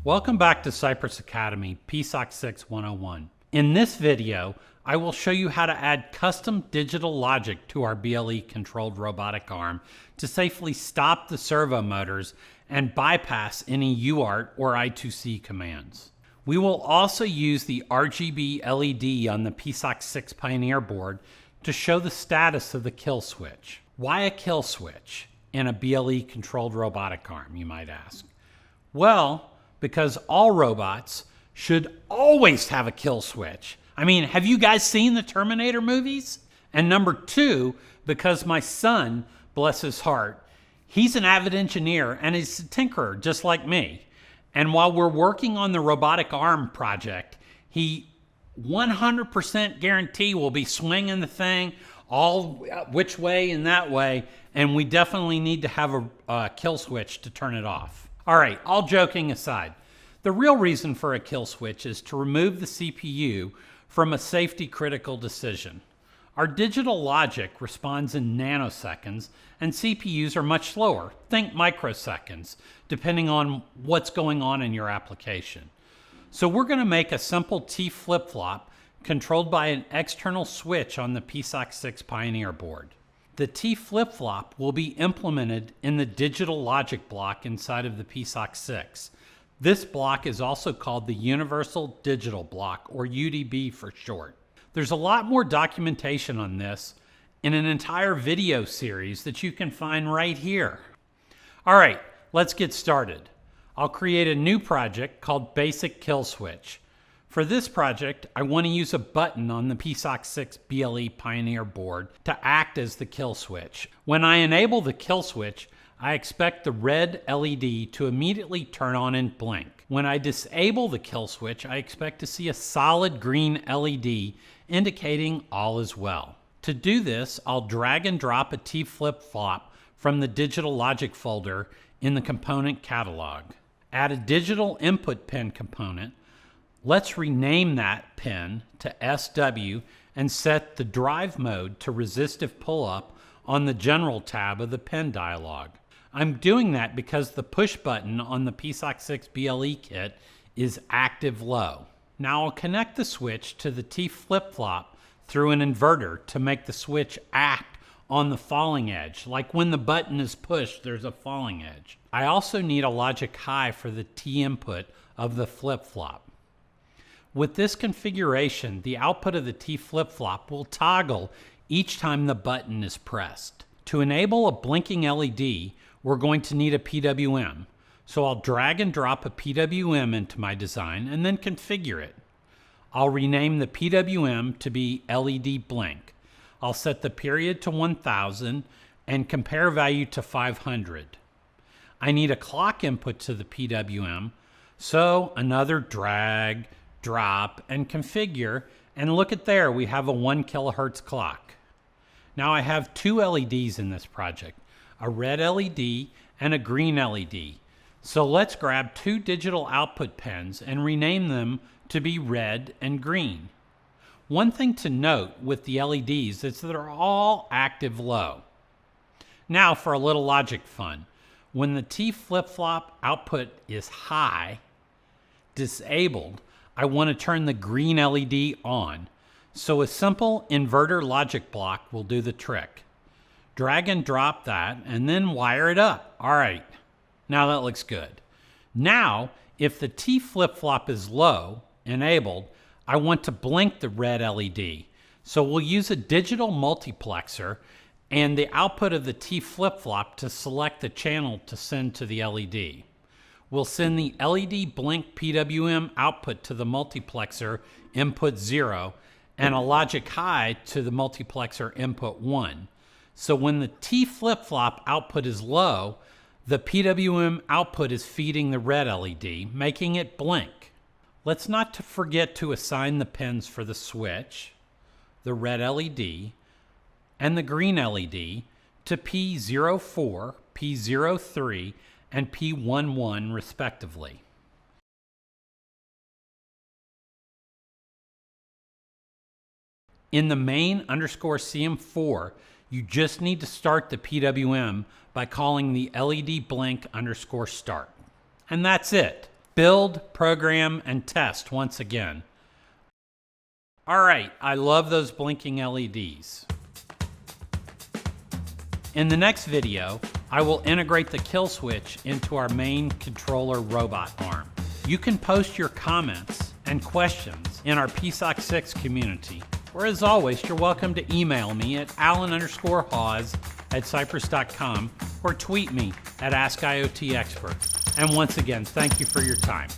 Welcome back to Cypress Academy, PSoC 6 101. In this video, I will show you how to add custom digital logic to our BLE-controlled robotic arm to safely stop the servo motors and bypass any UART or I2C commands. We will also use the RGB LED on the PSoC 6 Pioneer board to show the status of the kill switch. Why a kill switch in a BLE-controlled robotic arm, you might ask? Well, because all robots should always have a kill switch. I mean, have you guys seen the Terminator movies? And number two, because my son, bless his heart, he's an avid engineer and he's a tinkerer just like me. And while we're working on the robotic arm project, he 100% guarantee will be swinging the thing all which way and that way, and we definitely need to have a kill switch to turn it off. All right, all joking aside, the real reason for a kill switch is to remove the CPU from a safety critical decision. Our digital logic responds in nanoseconds and CPUs are much slower, think microseconds, depending on what's going on in your application. So we're going to make a simple T flip-flop controlled by an external switch on the PSoC 6 Pioneer board. The T flip-flop will be implemented in the digital logic block inside of the PSoC 6. This block is also called the Universal Digital Block, or UDB for short. There's a lot more documentation on this in an entire video series that you can find right here. All right, let's get started. I'll create a new project called Basic Kill Switch. For this project, I want to use a button on the PSoC 6 BLE Pioneer board to act as the kill switch. When I enable the kill switch, I expect the red LED to immediately turn on and blink. When I disable the kill switch, I expect to see a solid green LED indicating all is well. To do this, I'll drag and drop a T flip-flop from the digital logic folder in the component catalog. Add a digital input pin component. Let's rename that pin to SW and set the drive mode to resistive pull-up on the General tab of the pin dialog. I'm doing that because the push button on the PSoC 6 BLE kit is active low. Now I'll connect the switch to the T flip-flop through an inverter to make the switch act on the falling edge. Like when the button is pushed, there's a falling edge. I also need a logic high for the T input of the flip-flop. With this configuration, the output of the T flip-flop will toggle each time the button is pressed. To enable a blinking LED, we're going to need a PWM. So I'll drag and drop a PWM into my design and then configure it. I'll rename the PWM to be LED blink. I'll set the period to 1000 and compare value to 500. I need a clock input to the PWM, so another drag, drop, and configure, and look at there, we have a 1 kilohertz clock. Now I have two LEDs in this project, a red LED and a green LED. So let's grab two digital output pins and rename them to be red and green. One thing to note with the LEDs is that they're all active low. Now for a little logic fun. When the T flip-flop output is high, disabled, I want to turn the green LED on. So a simple inverter logic block will do the trick. Drag and drop that and then wire it up. All right, now that looks good. Now, if the T flip-flop is low, enabled, I want to blink the red LED. So we'll use a digital multiplexer and the output of the T flip-flop to select the channel to send to the LED. We'll send the LED blink PWM output to the multiplexer input 0 and a logic high to the multiplexer input 1. So when the T flip-flop output is low, the PWM output is feeding the red LED, making it blink. Let's not forget to assign the pins for the switch, the red LED, and the green LED to P04, P03, and P11 respectively. In the main _CM4, you just need to start the PWM by calling the LED blink _start. And that's it. build, program, and test once again. All right, I love those blinking LEDs. In the next video, I will integrate the kill switch into our main controller robot arm. You can post your comments and questions in our PSoC 6 community, or as always, you're welcome to email me at alan_hawse@cypress.com or tweet me at AskIoTExpert. And once again, thank you for your time.